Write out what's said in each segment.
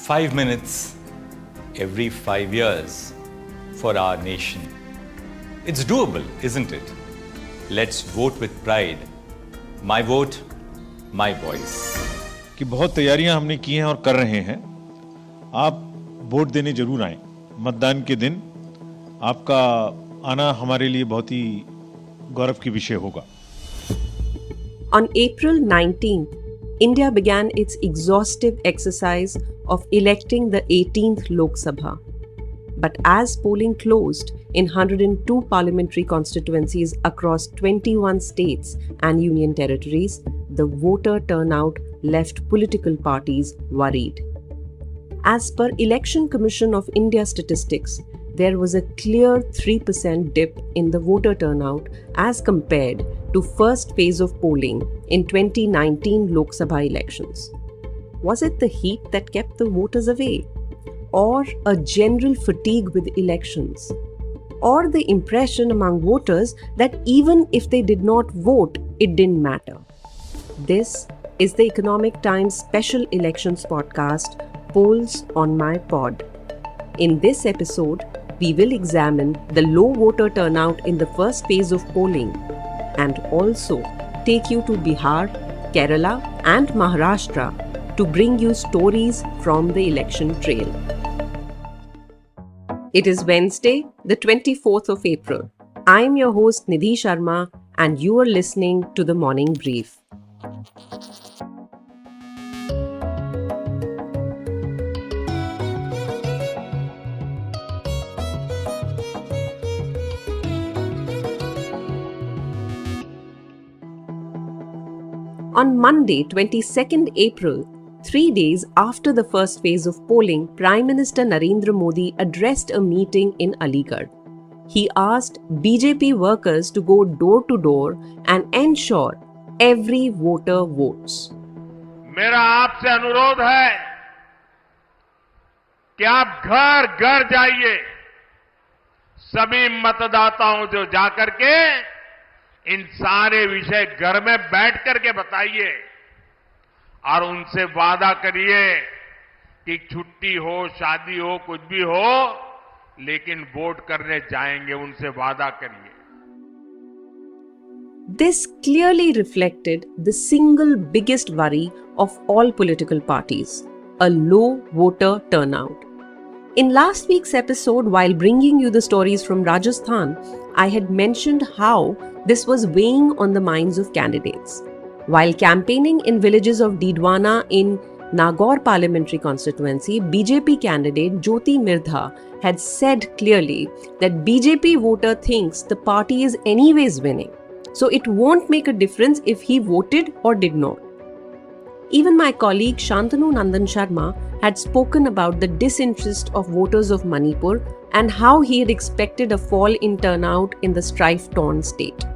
Five minutes every 5 years for our nation. It's doable, isn't it? Let's vote with pride. My vote, my voice. कि बहुत तैयारियां हमने की हैं और कर रहे हैं. आप वोट देने जरूर आएं. मतदान के दिन आपका आना हमारे लिए बहुत ही गौरव की विषय होगा. On April 19th, India began its exhaustive exercise of electing the 18th Lok Sabha. But as polling closed in 102 parliamentary constituencies across 21 states and union territories, the voter turnout left political parties worried. As per Election Commission of India statistics, there was a clear 3% dip in the voter turnout as compared to first phase of polling in 2019 Lok Sabha elections. Was it the heat that kept the voters away? Or a general fatigue with elections? Or the impression among voters that even if they did not vote, it didn't matter? This is the Economic Times Special Elections podcast, Polls on My Pod. In this episode, we will examine the low voter turnout in the first phase of polling and also take you to Bihar, Kerala and Maharashtra to bring you stories from the election trail. It is Wednesday, the 24th of April. I am your host Nidhi Sharma and you are listening to the Morning Brief. On Monday, 22nd April, 3 days after the first phase of polling, Prime Minister Narendra Modi addressed a meeting in Aligarh. He asked BJP workers to go door to door and ensure every voter votes. मेरा आपसे अनुरोध है कि आप घर घर जाइए, सभी मतदाताओं जो जाकर के इन सारे विषय घर में बैठ करके बताइए और उनसे वादा करिए कि छुट्टी हो, शादी हो, कुछ भी हो, लेकिन वोट करने जाएंगे, उनसे वादा करिए. This clearly reflected the single biggest worry of all political parties, a low voter turnout. In last week's episode, while bringing you the stories from Rajasthan, I had mentioned how this was weighing on the minds of candidates. While campaigning in villages of Didwana in Nagaur parliamentary constituency, BJP candidate Jyoti Mirdha had said clearly that BJP voter thinks the party is anyways winning, so it won't make a difference if he voted or did not. Even my colleague Shantanu Nandan Sharma had spoken about the disinterest of voters of Manipur and how he had expected a fall in turnout in the strife-torn state.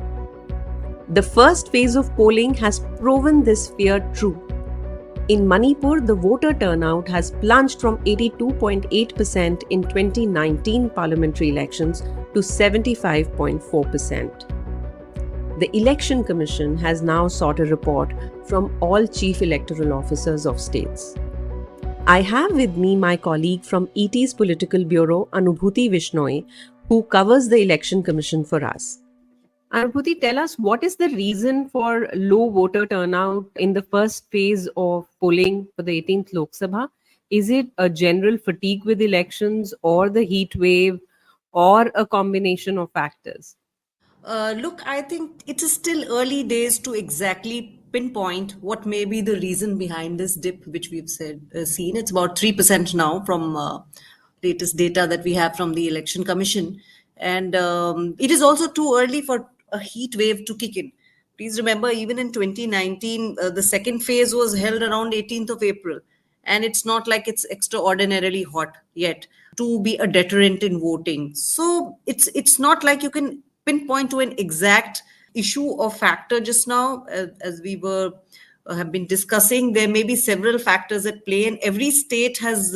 The first phase of polling has proven this fear true. In Manipur, the voter turnout has plunged from 82.8% in 2019 parliamentary elections to 75.4%. The Election Commission has now sought a report from all chief electoral officers of states. I have with me my colleague from ET's Political Bureau, Anubhuti Vishnoi, who covers the Election Commission for us. Anubhuti, tell us what is the reason for low voter turnout in the first phase of polling for the 18th Lok Sabha? Is it a general fatigue with elections or the heat wave or a combination of factors? Look, I think it is still early days to exactly pinpoint what may be the reason behind this dip, which we've seen. It's about 3% now from latest data that we have from the Election Commission. And it is also too early for a heat wave to kick in. Please remember, even in 2019, the second phase was held around 18th of April. And it's not like it's extraordinarily hot yet to be a deterrent in voting. So it's not like you can pinpoint to an exact issue or factor just now. As we have been discussing, there may be several factors at play, and every state has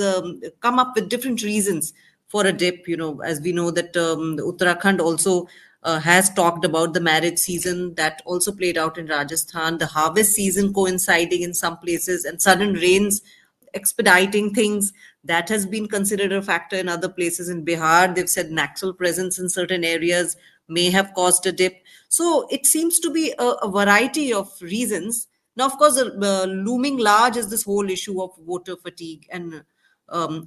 come up with different reasons for a dip. As we know that Uttarakhand also has talked about the marriage season that also played out in Rajasthan, the harvest season coinciding in some places, and sudden rains expediting things. That has been considered a factor in other places. In Bihar, they've said Naxal presence in certain areas may have caused a dip. So it seems to be a variety of reasons. Now, of course, looming large is this whole issue of voter fatigue and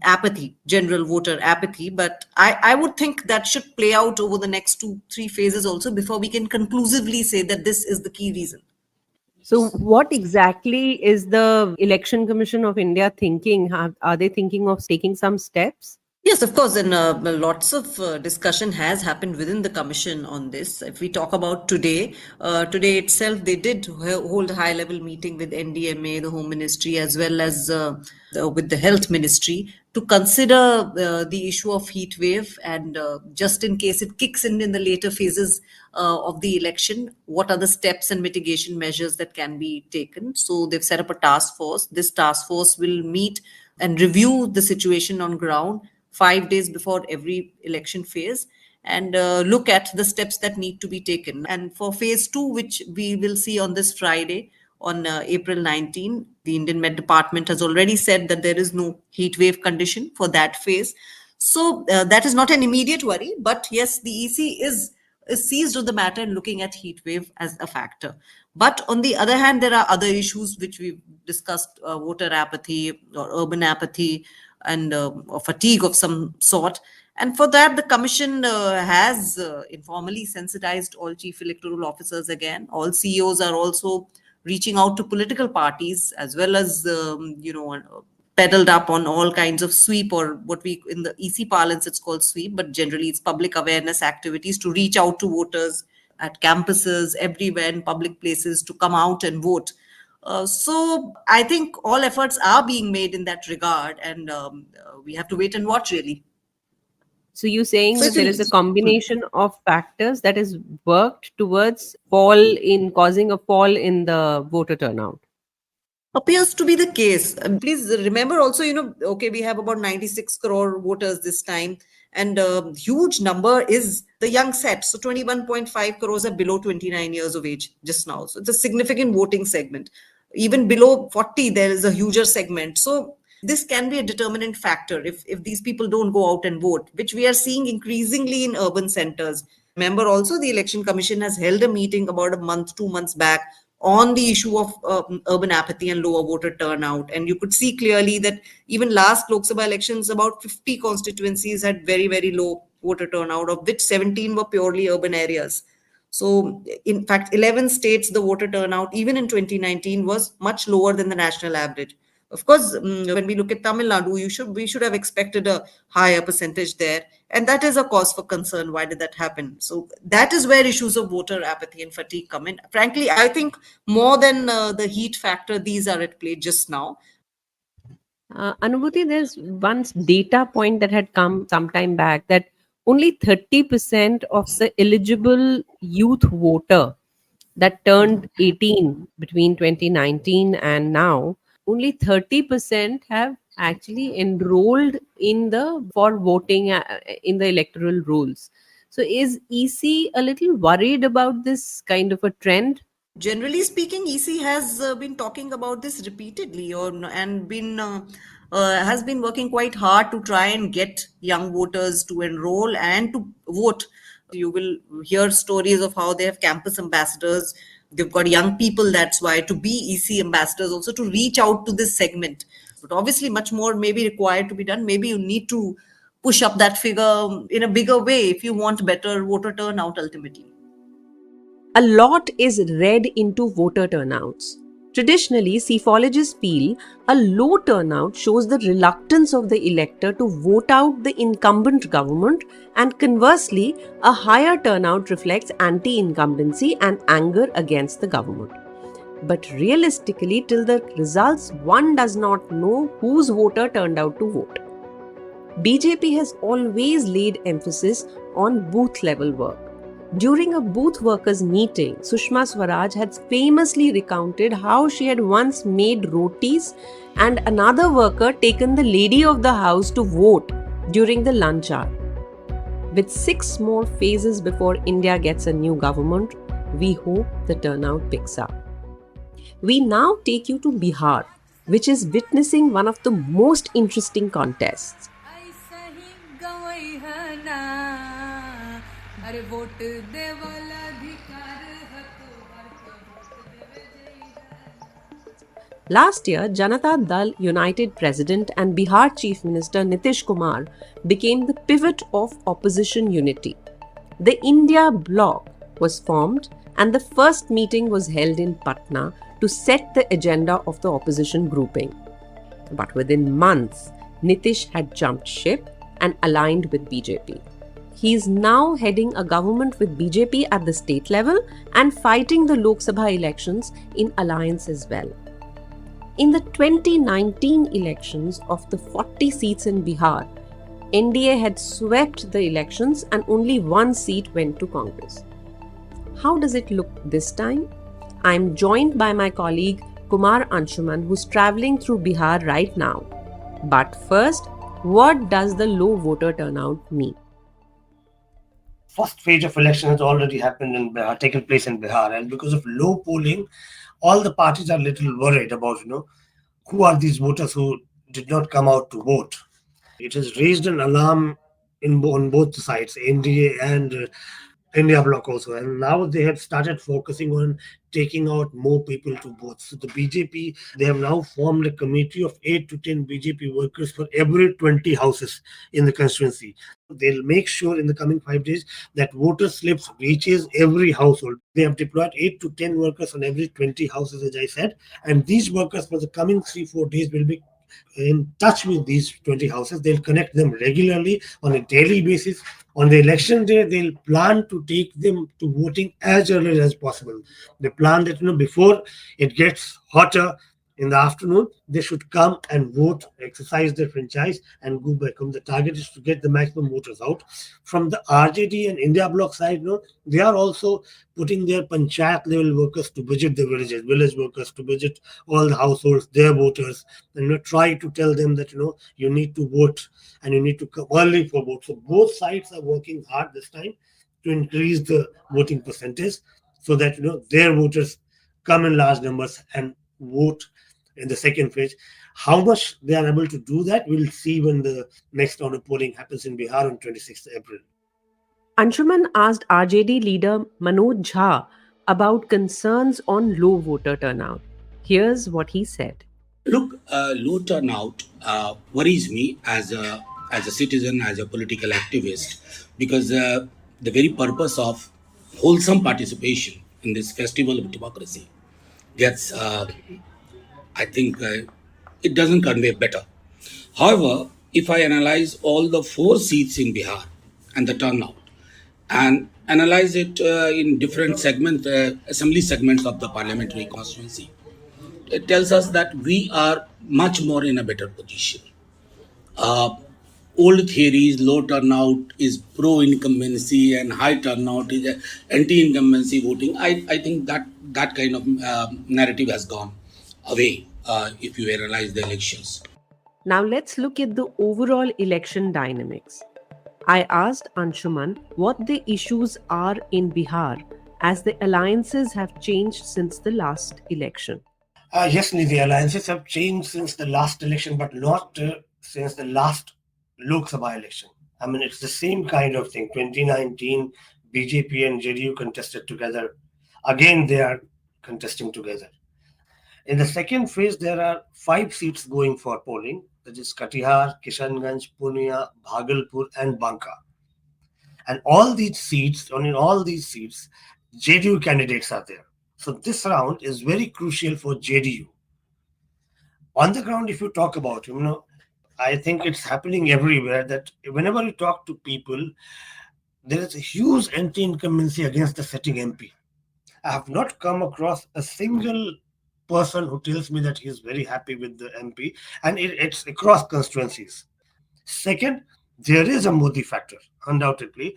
apathy, general voter apathy. But I would think that should play out over the next 2, 3 phases also before we can conclusively say that this is the key reason. So, what exactly is the Election Commission of India thinking? Are they thinking of taking some steps? Yes, of course, and lots of discussion has happened within the commission on this. If we talk about today, today itself, they did hold a high-level meeting with NDMA, the Home Ministry, as well as with the Health Ministry to consider the issue of heat wave, and just in case it kicks in the later phases of the election, what are the steps and mitigation measures that can be taken. So they've set up a task force. This task force will meet and review the situation on ground 5 days before every election phase, and look at the steps that need to be taken. And for phase 2, which we will see on this Friday, on April 19, the Indian Met Department has already said that there is no heat wave condition for that phase. So that is not an immediate worry, but yes, the EC is seized of the matter and looking at heat wave as a factor. But on the other hand, there are other issues which we've discussed, voter apathy or urban apathy, and or fatigue of some sort. And for that, the commission has informally sensitized all chief electoral officers again. All CEOs are also reaching out to political parties, as well as, pedaled up on all kinds of sweep, or what we, in the EC parlance, it's called sweep, but generally it's public awareness activities to reach out to voters at campuses, everywhere in public places, to come out and vote. So I think all efforts are being made in that regard, and we have to wait and watch, really. So you're saying So that there is a combination of factors that is worked towards causing a fall in the voter turnout. Appears to be the case. Please remember also, okay, we have about 96 crore voters this time, and a huge number is the young set. So 21.5 crores are below 29 years of age just now. So it's a significant voting segment. Even below 40, there is a huger segment. So this can be a determinant factor if these people don't go out and vote, which we are seeing increasingly in urban centers. Remember also, the Election Commission has held a meeting about a month, 2 months back on the issue of urban apathy and lower voter turnout. And you could see clearly that even last Lok Sabha elections, about 50 constituencies had very, very low voter turnout, of which 17 were purely urban areas. So, in fact, 11 states, the voter turnout, even in 2019, was much lower than the national average. Of course, when we look at Tamil Nadu, we should have expected a higher percentage there. And that is a cause for concern. Why did that happen? So that is where issues of voter apathy and fatigue come in. Frankly, I think more than the heat factor, these are at play just now. Anubhuti, there's one data point that had come some time back that only 30% of the eligible youth voter that turned 18 between 2019 and now, only 30% have actually enrolled for voting in the electoral rolls. So is EC a little worried about this kind of a trend? Generally speaking, EC has been talking about this repeatedly, has been working quite hard to try and get young voters to enroll and to vote. You will hear stories of how they have campus ambassadors. They've got young people, that's why, to be EC ambassadors, also to reach out to this segment. But obviously, much more may be required to be done. Maybe you need to push up that figure in a bigger way if you want better voter turnout ultimately. A lot is read into voter turnouts. Traditionally, psephologists feel a low turnout shows the reluctance of the elector to vote out the incumbent government, and conversely, a higher turnout reflects anti-incumbency and anger against the government. But realistically, till the results, one does not know whose voter turned out to vote. BJP has always laid emphasis on booth-level work. During a booth workers' meeting, Sushma Swaraj had famously recounted how she had once made rotis and another worker taken the lady of the house to vote during the lunch hour. With 6 more phases before India gets a new government, we hope the turnout picks up. We now take you to Bihar, which is witnessing one of the most interesting contests. ऐसा ही गवई है ना अरे vote देवल अधिकार हतो हर के vote देवे जई Last year, Janata Dal United President and Bihar Chief Minister Nitish Kumar became the pivot of opposition unity. The India Bloc was formed and the first meeting was held in Patna to set the agenda of the opposition grouping. But within months, Nitish had jumped ship and aligned with BJP. He is now heading a government with BJP at the state level and fighting the Lok Sabha elections in alliance as well. In the 2019 elections of the 40 seats in Bihar, NDA had swept the elections and only one seat went to Congress. How does it look this time? I am joined by my colleague Kumar Anshuman, who's traveling through Bihar right now. But first, what does the low voter turnout mean? First phase of election has already happened in Bihar, taken place in Bihar, and because of low polling, all the parties are a little worried about, who are these voters who did not come out to vote. It has raised an alarm on both sides, NDA and India Bloc also, and now they have started focusing on taking out more people to vote. So the BJP, they have now formed a committee of 8 to 10 BJP workers for every 20 houses in the constituency. They'll make sure in the coming 5 days that voter slips reaches every household. They have deployed 8 to 10 workers on every 20 houses, as I said, and these workers for the coming 3-4 days will be in touch with these 20 houses. They'll connect them regularly on a daily basis. On the election day, they'll plan to take them to voting as early as possible. They plan that before it gets hotter in the afternoon, they should come and vote, exercise their franchise, and go back home. The target is to get the maximum voters out. From the RJD and India Bloc side, they are also putting their panchayat level workers to visit the villages, village workers to visit all the households, their voters, and try to tell them that you need to vote and you need to come early for vote. So both sides are working hard this time to increase the voting percentage so that their voters come in large numbers and vote in the second phase. How much they are able to do that, we'll see when the next round of polling happens in Bihar on 26th April. Anshuman asked RJD leader Manoj Jha about concerns on low voter turnout. Here's what he said. Look, low turnout worries me as a citizen, as a political activist, because the very purpose of wholesome participation in this festival of democracy gets, I think, it doesn't convey better. However, if I analyze all the 4 seats in Bihar and the turnout, and analyze it in different segments, assembly segments of the parliamentary constituency, it tells us that we are much more in a better position. Old theories, low turnout is pro-incumbency and high turnout is anti-incumbency voting. I think that kind of narrative has gone away if you analyze the elections. Now let's look at the overall election dynamics. I asked Anshuman what the issues are in Bihar as the alliances have changed since the last election. Yes, the alliances have changed since the last election, but not since the last Lok Sabha election. I mean, it's the same kind of thing. 2019, BJP and JDU contested together. Again, they are contesting together. In the second phase, there are 5 seats going for polling. That is Katihar, Kishanganj, Purnia, Bhagalpur, and Banka. And all these seats, JDU candidates are there. So this round is very crucial for JDU. On the ground, if you talk about, I think it's happening everywhere that whenever you talk to people, there is a huge anti-incumbency against the sitting MP. I have not come across a single person who tells me that he is very happy with the MP, and it's across constituencies. Second, there is a Modi factor, undoubtedly.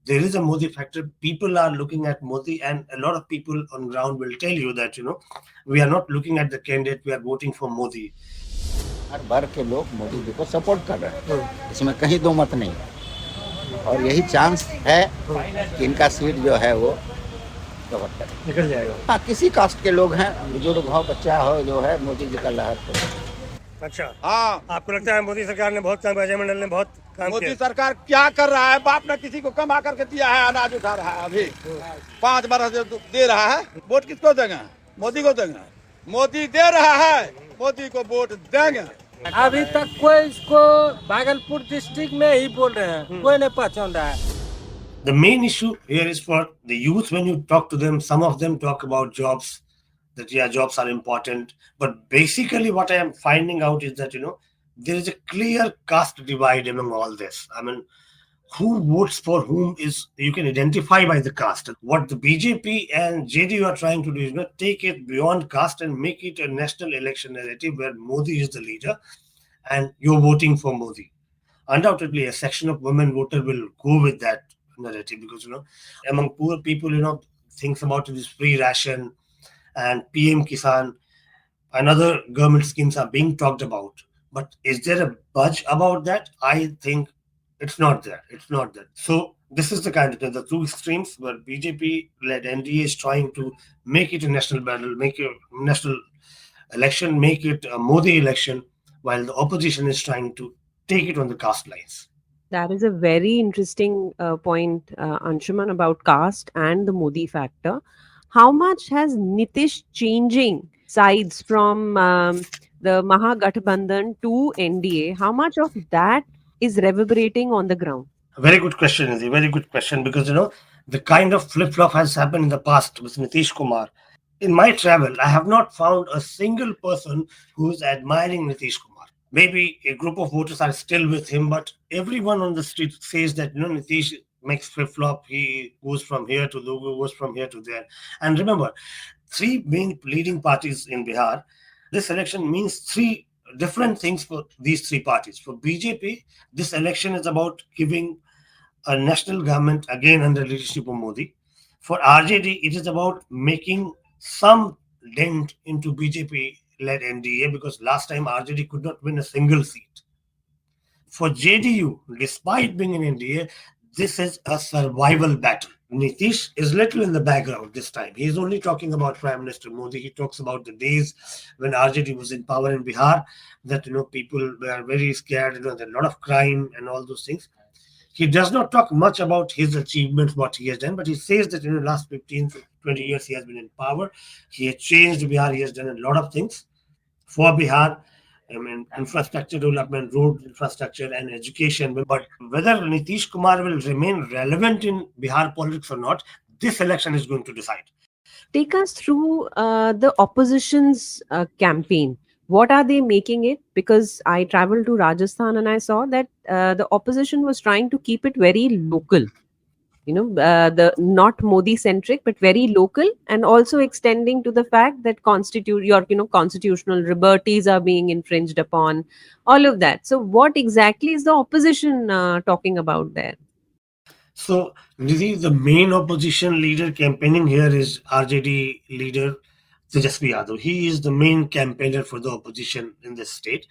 There is a Modi factor. People are looking at Modi, and a lot of people on ground will tell you that, we are not looking at the candidate, we are voting for Modi. हर वर्ग के लोग मोदी जी को support कर रहे हैं, इसमें कहीं दो मत नहीं। और यही चांस है कि इनका सीट जो है वो कवर करें, निकल जाएगा। हाँ, किसी कास्ट के लोग हैं, बुजुर्ग हो, बच्चा हो, जो है मोदी जी का लहर तो। अच्छा, हाँ, आपको लगता है मोदी सरकार ने बहुत काम, मंडल ने बहुत काम मोदी किया? सरकार क्या कर रहा है? बाप ने किसी को कमा करके दिया है, अनाज उठा रहा है, अभी 5 बरस से दे रहा है। वोट किसको देंगे? मोदी को देंगे। मोदी दे रहा है, मोदी को वोट देंगे। अभी तक कोई इसको भागलपुर डिस्ट्रिक्ट में ही बोल रहे हैं, कोई नहीं पहचान रहा है। The main issue here is for the youth. When you talk to them, some of them talk about jobs, that yeah, jobs are important. But basically what I am finding out is that, there is a clear caste divide among all this. I mean, who votes for whom is, you can identify by the caste. What the BJP and JDU are trying to do is take it beyond caste and make it a national election narrative where Modi is the leader and you're voting for Modi. Undoubtedly, a section of women voter will go with that narrative because, among poor people, thinks about this free ration and PM Kisan and other government schemes are being talked about. But is there a budge about that? I think it's not there. It's not there. So this is the kind of the two extremes where BJP-led NDA is trying to make it a national battle, make it a national election, make it a Modi election, while the opposition is trying to take it on the caste lines. That is a very interesting point, Anshuman, about caste and the Modi factor. How much has Nitish changing sides from the Mahagathbandhan to NDA? How much of that is reverberating on the ground? Very good question, Nidhi. Very good question, because the kind of flip-flop has happened in the past with Nitish Kumar. In my travel, I have not found a single person who is admiring Nitish Kumar. Maybe a group of voters are still with him, but everyone on the street says that Nitish makes flip-flop. He goes from here to there, goes from here to there. And remember, 3 main leading parties in Bihar. This election means 3 different things for these 3 parties. For BJP, this election is about giving a national government again under leadership of Modi. For RJD, it is about making some dent into BJP-led NDA because last time RJD could not win a single seat. For JDU, despite being in NDA, this is a survival battle. Nitish is little in the background this time. He is only talking about Prime Minister Modi. He talks about the days when RJD was in power in Bihar, that people were very scared, there was a lot of crime and all those things. He does not talk much about his achievements, what he has done, but he says that in the last 15 to 20 years he has been in power. He has changed Bihar. He has done a lot of things for Bihar. I mean, infrastructure development, road infrastructure and education. But whether Nitish Kumar will remain relevant in Bihar politics or not, this election is going to decide. Take us through the opposition's campaign. What are they making it? Because I traveled to Rajasthan and I saw that the opposition was trying to keep it very local. The not Modi centric, but very local, and also extending to the fact that constitutional liberties are being infringed upon, all of that. So what exactly is the opposition talking about there? So, Nidhi, the main opposition leader campaigning here is RJD leader Tejasvi Yadav. He is the main campaigner for the opposition in this state.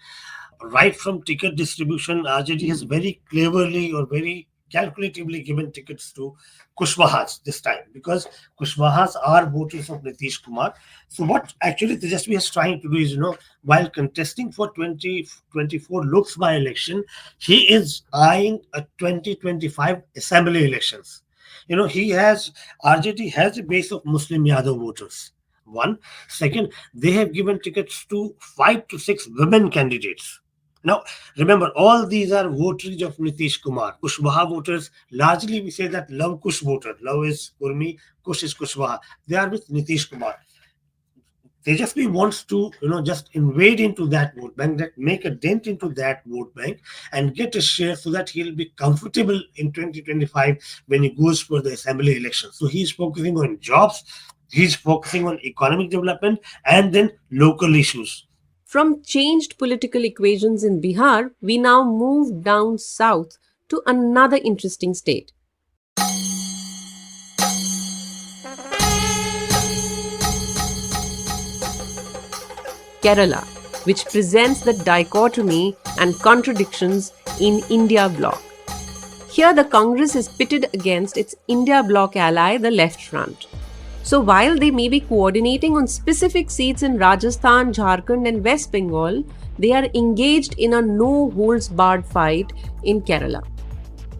Right from ticket distribution, RJD has very cleverly or very calculatively given tickets to Kushwahas this time, because Kushwahas are voters of Nitish Kumar. So what actually Tejasvi is trying to do is, while contesting for 2024 Lok Sabha election, he is eyeing a 2025 assembly elections. RJD has a base of Muslim Yadav voters. One. Second, they have given tickets to 5 to 6 women candidates. Now, remember, all these are votaries of Nitish Kumar. Kushwaha voters, largely we say that love Kush voter. Love is Kurmi, Kush is Kushwaha. They are with Nitish Kumar. Tejasvi wants to, just invade into that vote bank, make a dent into that vote bank and get a share so that he'll be comfortable in 2025 when he goes for the assembly election. So he's focusing on jobs, he's focusing on economic development and then local issues. From changed political equations in Bihar, we now move down south to another interesting state. Kerala, which presents the dichotomy and contradictions in India bloc. Here, the Congress is pitted against its India bloc ally, the Left Front. So, while they may be coordinating on specific seats in Rajasthan, Jharkhand, and West Bengal, they are engaged in a no holds barred fight in Kerala.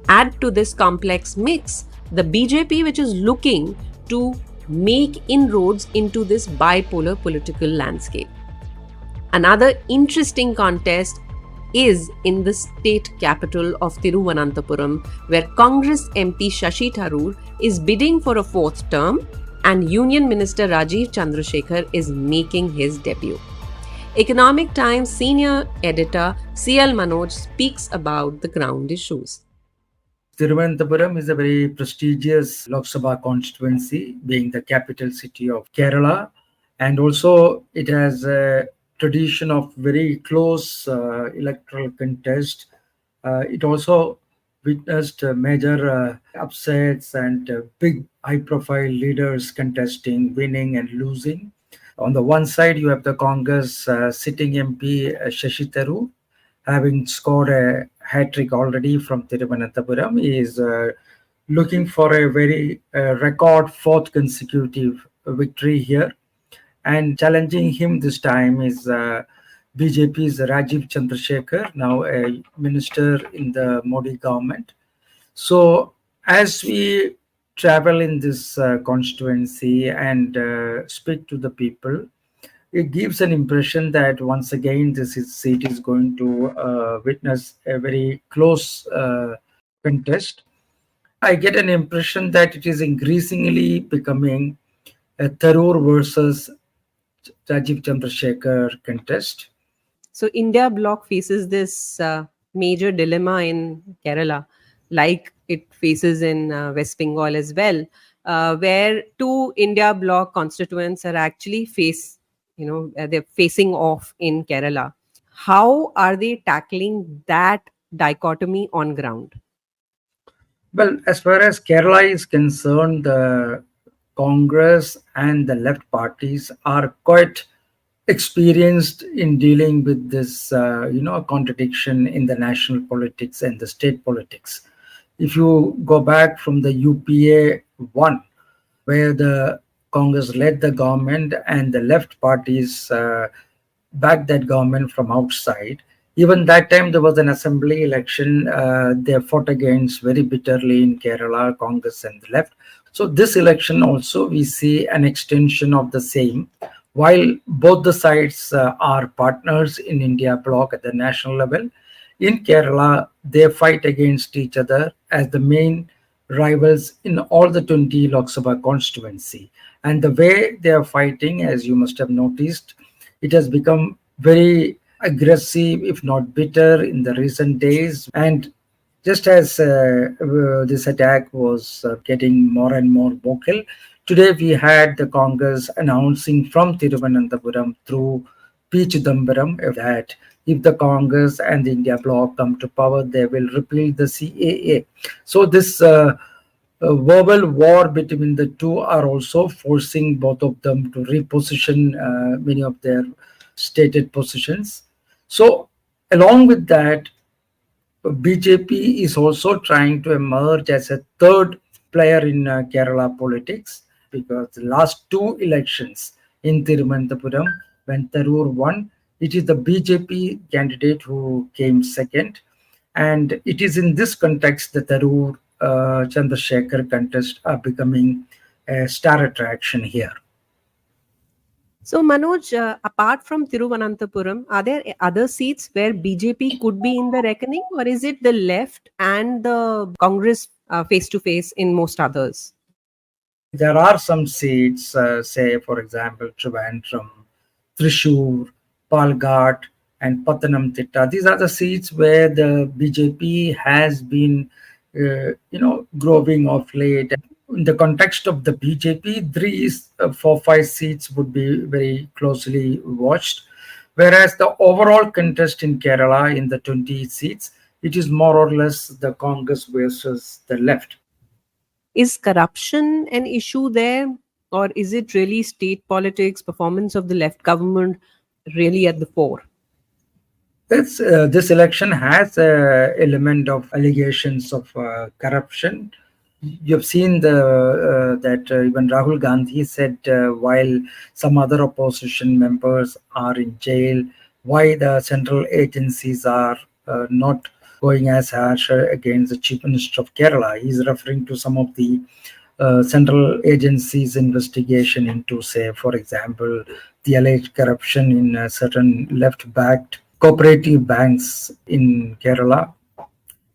Add to this complex mix the BJP, which is looking to make inroads into this bipolar political landscape. Another interesting contest is in the state capital of Thiruvananthapuram, where Congress MP Shashi Tharoor is bidding for a fourth term and Union Minister Rajiv Chandrasekhar is making his debut. Economic Times senior editor CL Manoj speaks about the ground issues. Thiruvananthapuram is a very prestigious Lok Sabha constituency, being the capital city of Kerala, and also it has a tradition of very close electoral contest. It also witnessed major upsets and big high-profile leaders contesting, winning and losing. On the one side, you have the Congress sitting MP Shashi Tharoor, having scored a hat trick already from Thiruvananthapuram. He is looking for a very record fourth consecutive victory here. And challenging him this time is BJP's Rajiv Chandrasekhar, now a minister in the Modi government. So as we travel in this constituency and speak to the people, it gives an impression that once again this seat is going to witness a very close contest. I get an impression that it is increasingly becoming a Tharoor versus Rajiv Chandrasekhar contest. So, India bloc faces this major dilemma in Kerala, like it faces in West Bengal as well, where two India bloc constituents are actually they're facing off in Kerala. How are they tackling that dichotomy on ground? Well, as far as Kerala is concerned, the Congress and the left parties are quite experienced in dealing with this, contradiction in the national politics and the state politics. If you go back from the UPA 1, where the Congress led the government and the left parties backed that government from outside. Even that time, there was an assembly election. They fought against very bitterly in Kerala, Congress and the left. So this election also, we see an extension of the same. While both the sides are partners in India bloc at the national level, in Kerala, they fight against each other as the main rivals in all the 20 Lok Sabha constituency. And the way they are fighting, as you must have noticed, it has become very aggressive, if not bitter, in the recent days. And just as this attack was getting more and more vocal, today we had the Congress announcing from Thiruvananthapuram through P. Chidambaram that if the Congress and the India bloc come to power, they will repeal the CAA. So this verbal war between the two are also forcing both of them to reposition many of their stated positions. So along with that, BJP is also trying to emerge as a third player in Kerala politics, because the last two elections in Thiruvananthapuram, when Tharoor won, it is the BJP candidate who came second. And it is in this context that Tharoor Chandrasekhar contest are becoming a star attraction here. So, Manoj, apart from Thiruvananthapuram, are there other seats where BJP could be in the reckoning, or is it the left and the Congress face to face in most others? There are some seats, say, for example, Trivandrum, Thrissur, Palghat, and Pathanamthitta. These are the seats where the BJP has been, growing of late. In the context of the BJP, 4-5 seats would be very closely watched. Whereas the overall contest in Kerala, in the 20 seats, it is more or less the Congress versus the left. Is corruption an issue there, or is it really state politics, performance of the left government really at the fore? This election has an element of allegations of corruption. You've seen that even Rahul Gandhi said while some other opposition members are in jail, why the central agencies are not going as harsh against the Chief Minister of Kerala. He's referring to some of the central agencies' investigation into, say, for example, the alleged corruption in certain left-backed cooperative banks in Kerala,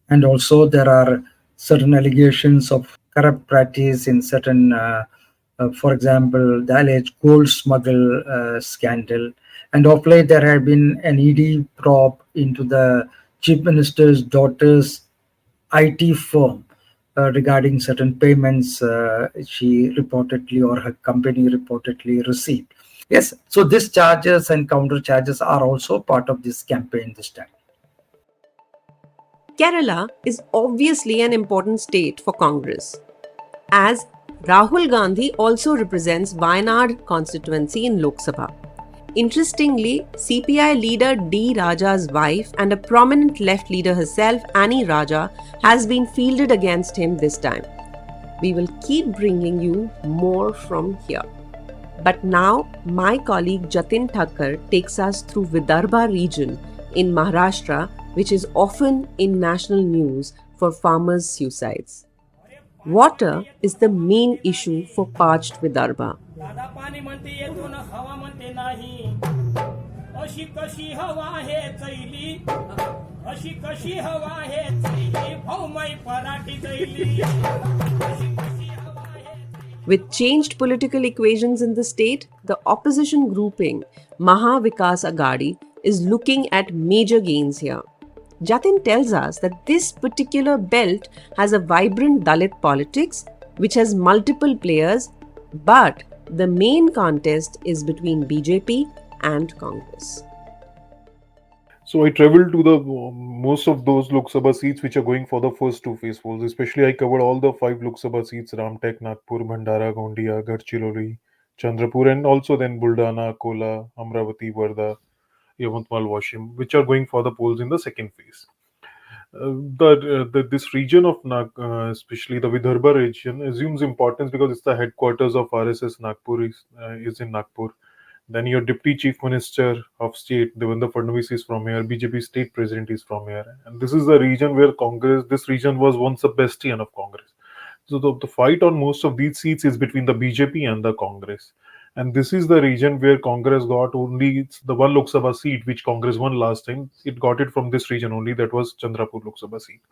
and also there are certain allegations of corrupt practice in certain, for example, the alleged gold smuggle scandal. And of late, there had been an ED probe into the chief minister's daughter's IT firm regarding certain payments she reportedly or her company reportedly received. Yes, so these charges and counter charges are also part of this campaign this time. Kerala is obviously an important state for Congress, as Rahul Gandhi also represents Wayanad constituency in Lok Sabha. Interestingly, CPI leader D. Raja's wife and a prominent left leader herself, Annie Raja, has been fielded against him this time. We will keep bringing you more from here. But now, my colleague Jatin Thakkar takes us through Vidarbha region in Maharashtra, which is often in national news for farmers' suicides. Water is the main issue for parched Vidarbha. With changed political equations in the state, the opposition grouping Maha Vikas Agadi is looking at major gains here. Jatin tells us that this particular belt has a vibrant Dalit politics which has multiple players, but the main contest is between BJP and Congress. So I traveled to the most of those Lok Sabha seats which are going for the first two phase polls. Especially, I covered all the 5 Lok Sabha seats: Ramtek, Nagpur, Bhandara, Gondia, Gadchiroli, Chandrapur, and also then Buldana, Kola, Amravati, Varda, Yavatmal, Washim, which are going for the polls in the second phase. This region of especially the Vidarbha region, assumes importance because it's the headquarters of RSS. Nagpur is in Nagpur. Then your Deputy Chief Minister of State, Devendra Fadnavis, is from here. BJP State President is from here, and this is the region where Congress. This region was once a bastion of Congress. So the fight on most of these seats is between the BJP and the Congress. And this is the region where Congress got only the one Lok Sabha seat, which Congress won last time. It got it from this region only. That was Chandrapur Lok Sabha seat.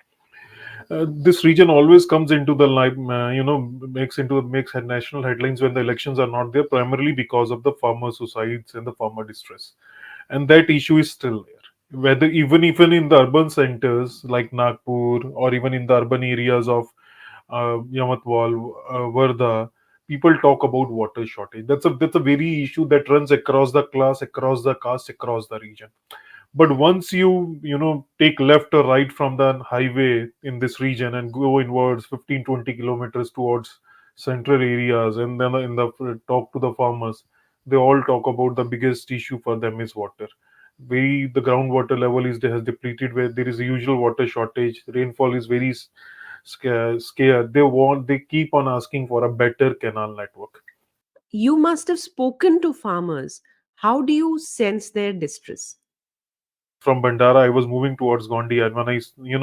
This region always comes into the light, makes national headlines when the elections are not there, primarily because of the farmer suicides and the farmer distress, and that issue is still there. Whether even in the urban centers like Nagpur or even in the urban areas of Yamatwal, Varda, people talk about water shortage. That's a very issue that runs across the class, across the caste, across the region. But once you take left or right from the highway in this region and go inwards 15-20 kilometers towards central areas, and then in the talk to the farmers, they all talk about the biggest issue for them is water. The groundwater level has depleted, where there is a usual water shortage. Rainfall is very scared. They keep on asking for a better canal network. You must have spoken to farmers. How do you sense their distress? From Bandara, I was moving towards Gondi, and when I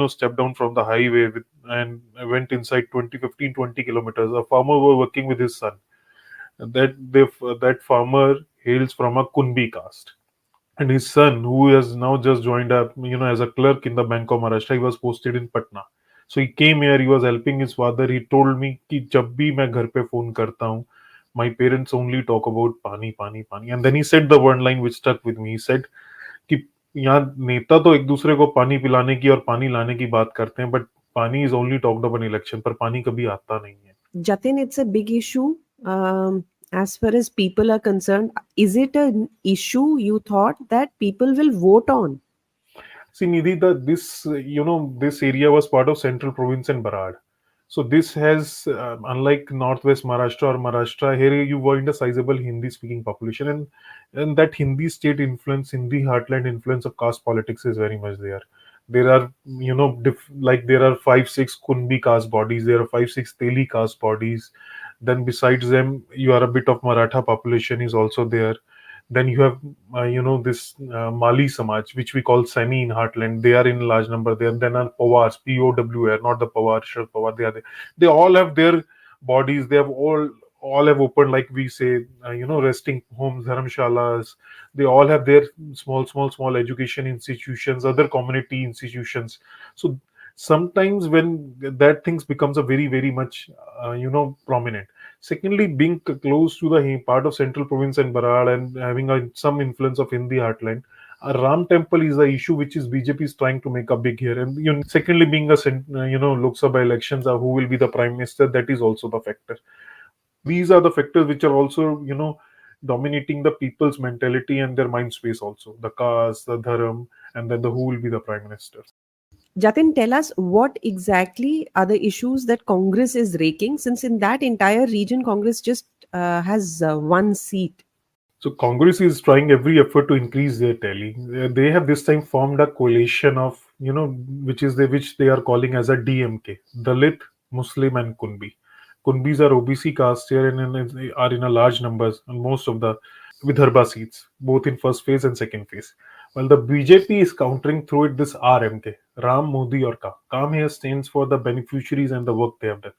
stepped down from the highway and I went inside 20 kilometers, a farmer was working with his son. That farmer hails from a Kunbi caste, and his son, who has now just joined up, as a clerk in the Bank of Maharashtra, he was posted in Patna. So he came here. He was helping his father. He told me कि जब भी मैं घर पे phone करता हूँ, my parents only talk about पानी पानी पानी. And then he said the one line which stuck with me. He said कि यहाँ नेता तो एक दूसरे को पानी पिलाने की और पानी लाने की बात करते हैं, बट पानी is only talked up in election, पर पानी कभी आता नहीं है. Jatin, it's a big issue. As far as people are concerned, is it an issue you thought that people will vote on? See, Nidhi, this area was part of Central Province and Barad. So this has, unlike Northwest Maharashtra or Maharashtra, here you find a sizable Hindi-speaking population, and that Hindi state influence, Hindi heartland influence of caste politics is very much there. There are, like there are 5, 6 Kunbi caste bodies, there are 5, 6 Teli caste bodies. Then besides them, you are a bit of Maratha population is also there. Then you have, this Mali Samaj, which we call Sani in Heartland. They are in large number there. Then are Pawars, POWR, not the Pawar, Sharad Pawar. They are there. They all have their bodies. They have all have opened, like we say, resting homes, dharamshalas. They all have their small education institutions, other community institutions. So sometimes when that things becomes a very much, prominent. Secondly, being close to the part of central province and Barar and having some influence of Hindi heartland, a Ram temple is the issue which is BJP is trying to make a big here. And secondly, being a Lok Sabha elections, who will be the prime minister, that is also the factor. These are the factors which are also dominating the people's mentality and their mind space also. The caste, the dharam, and then the who will be the prime minister. Jatin, tell us what exactly are the issues that Congress is raking, since in that entire region, Congress just has one seat. So Congress is trying every effort to increase their tally. They have this time formed a coalition of, which they are calling as a DMK, Dalit, Muslim, and Kunbi. Kunbis are OBC caste here and are in a large numbers on most of the Vidarbha seats, both in first phase and second phase. While the BJP is countering through it this RMK, Ram, Modi, or Kam. Kam here stands for the beneficiaries and the work they have done.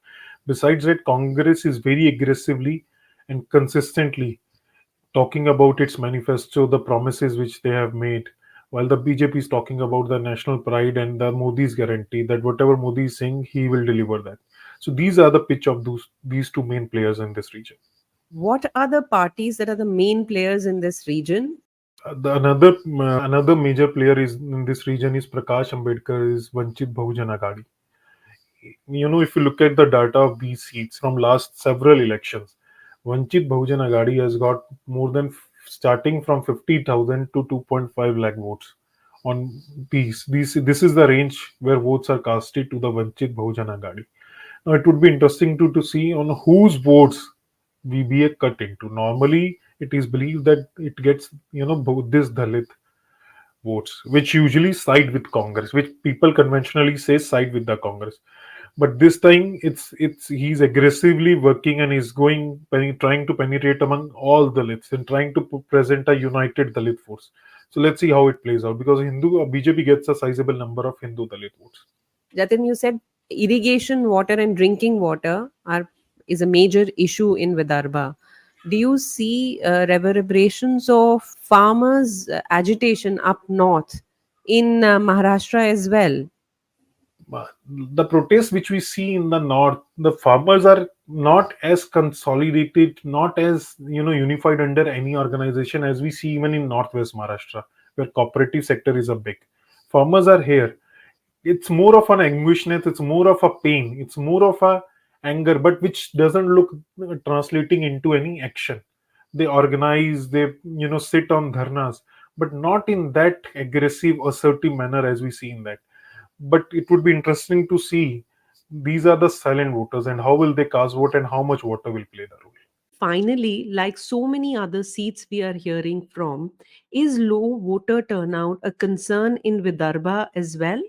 Besides that, Congress is very aggressively and consistently talking about its manifesto, the promises which they have made, while the BJP is talking about the national pride and the Modi's guarantee that whatever Modi is saying, he will deliver that. So these are the pitch of these two main players in this region. What are the parties that are the main players in this region? Another major player is in this region is Prakash Ambedkar is Vanchit Bahujan Aghadi. If you look at the data of these seats from last several elections, Vanchit Bahujan Aghadi has got more than starting from 50,000 to 2.5 lakh votes on these. This is the range where votes are casted to the Vanchit Bahujan Aghadi. Now it would be interesting to see on whose votes VBA cut into. Normally, it is believed that it gets this Dalit votes, which usually side with Congress, which people conventionally say side with the Congress. But this time, it's he's aggressively working and he's trying to penetrate among all Dalits and trying to present a united Dalit force. So let's see how it plays out because BJP gets a sizable number of Hindu Dalit votes. Jatin, you said irrigation water and drinking water is a major issue in Vidarbha. Do you see reverberations of farmers' agitation up north in Maharashtra as well? The protests which we see in the north, the farmers are not as consolidated, not as unified under any organization as we see even in northwest Maharashtra, where cooperative sector is a big. Farmers are here. It's more of an anguishness, it's more of a pain, it's more of a anger, but which doesn't look translating into any action. They organize, they sit on dharnas, but not in that aggressive, assertive manner as we see in that. But it would be interesting to see these are the silent voters and how will they cast vote and how much water will play the role. Finally, like so many other seats we are hearing from, is low voter turnout a concern in Vidarbha as well?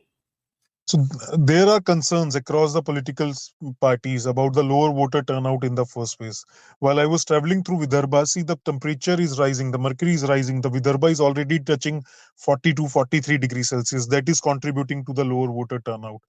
So there are concerns across the political parties about the lower voter turnout in the first phase. While I was traveling through Vidarbha, see the temperature is rising, the mercury is rising, the Vidarbha is already touching 42, 43 degrees Celsius. That is contributing to the lower voter turnout.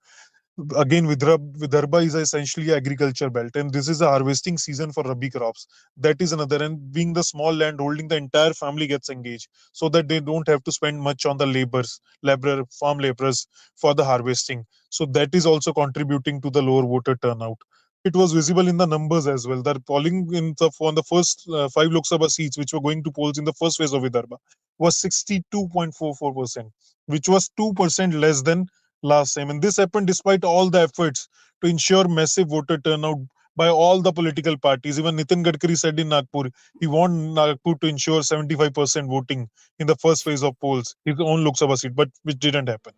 Again, Vidarbha is essentially an agriculture belt, and this is a harvesting season for Rabi crops. That is another, and being the small land holding, the entire family gets engaged so that they don't have to spend much on the farm laborers for the harvesting. So that is also contributing to the lower voter turnout. It was visible in the numbers as well. The polling on the first 5 Lok Sabha seats, which were going to polls in the first phase of Vidarbha, was 62.44%, which was 2% less than last time. And this happened despite all the efforts to ensure massive voter turnout by all the political parties. Even Nitin Gadkari said in Nagpur, he wanted Nagpur to ensure 75% voting in the first phase of polls, his own Lok Sabha seat, but which didn't happen.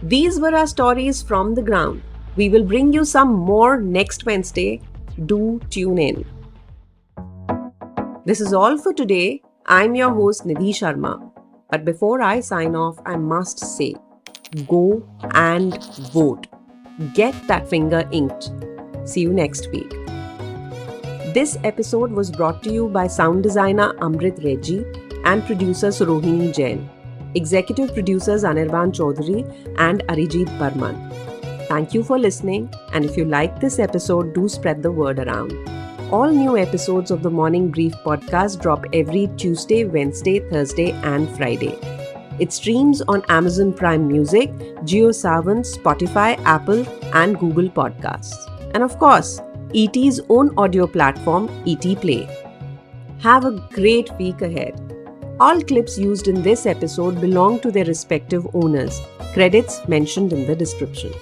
These were our stories from the ground. We will bring you some more next Wednesday. Do tune in. This is all for today. I'm your host Nidhi Sharma. But before I sign off, I must say, go and vote. Get that finger inked. See you next week. This episode was brought to you by sound designer Amrit Reggie and producer Surohini Jain. Executive producers Anirban Chaudhary and Arijit Barman. Thank you for listening, and if you like this episode, do spread the word around. All new episodes of the Morning Brief podcast drop every Tuesday, Wednesday, Thursday and Friday. It streams on Amazon Prime Music, JioSaavn, Spotify, Apple and Google Podcasts. And of course, ET's own audio platform, ET Play. Have a great week ahead. All clips used in this episode belong to their respective owners. Credits mentioned in the description.